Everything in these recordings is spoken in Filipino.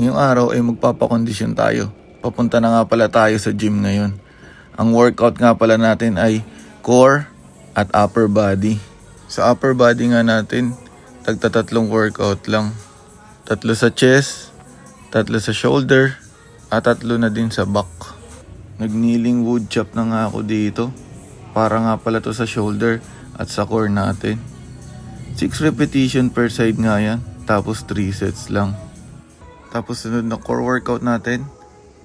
Ngayong araw ay magpapakondisyon tayo. Papunta na nga pala tayo sa gym ngayon. Ang workout nga pala natin ay core at upper body. Sa upper body nga natin, tagtatatlong workout lang. 3 sa chest, 3 sa shoulder, at 3 na din sa back. Nag-kneeling wood chop na nga ako dito. Para nga pala to sa shoulder at sa core natin. 6 repetition per side nga yan, tapos 3 sets lang. Tapos sunod na core workout natin,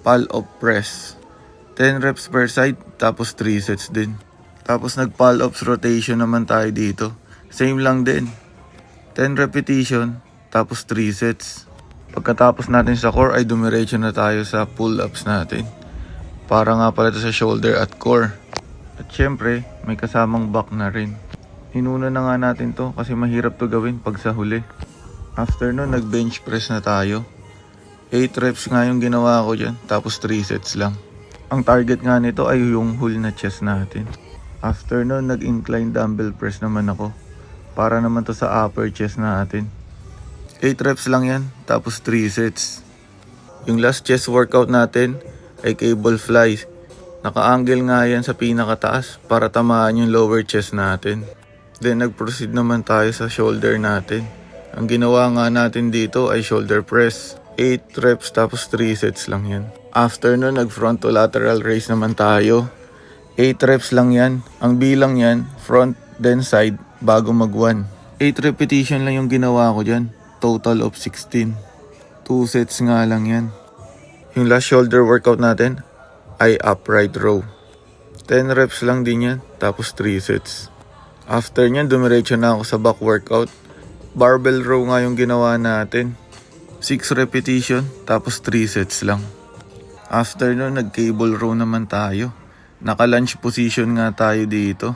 pull-up press. 10 reps per side, tapos 3 sets din. Tapos nag-pull-ups rotation naman tayo dito. Same lang din. 10 repetition, tapos 3 sets. Pagkatapos natin sa core ay dumiretso na tayo sa pull-ups natin. Para nga pala ito sa shoulder at core. At syempre, may kasamang back na rin. Hinuna na nga natin to kasi mahirap to gawin pag sa huli. After nun, nag-bench press na tayo. 8 reps nga yung ginawa ko dyan, tapos 3 sets lang. Ang target nga nito ay yung whole na chest natin. After nun, nag-incline dumbbell press naman ako. Para naman to sa upper chest natin. 8 reps lang yan, tapos 3 sets. Yung last chest workout natin ay cable flies. Naka-angle nga yan sa pinakataas para tamaan yung lower chest natin. Then nag-proceed naman tayo sa shoulder natin. Ang ginawa nga natin dito ay shoulder press. 8 reps tapos 3 sets lang yan. After nun, nag-front to lateral raise naman tayo. 8 reps lang yan. Ang bilang yan, front then side bago mag-1. 8 repetition lang yung ginawa ko dyan. Total of 16. 2 sets nga lang yan. Yung last shoulder workout natin ay upright row. 10 reps lang din yan, tapos 3 sets. After nyan, dumiretso na ako sa back workout. Barbell row nga yung ginawa natin. 6 repetition, tapos 3 sets lang. After nun, nag-cable row naman tayo. Naka-lunge position nga tayo dito.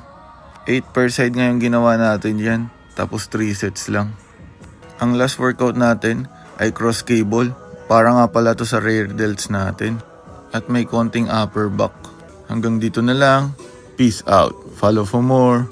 8 per side nga yung ginawa natin dyan, tapos 3 sets lang. Ang last workout natin ay cross cable. Para nga pala to sa rear delts natin. At may konting upper back. Hanggang dito na lang. Peace out. Follow for more.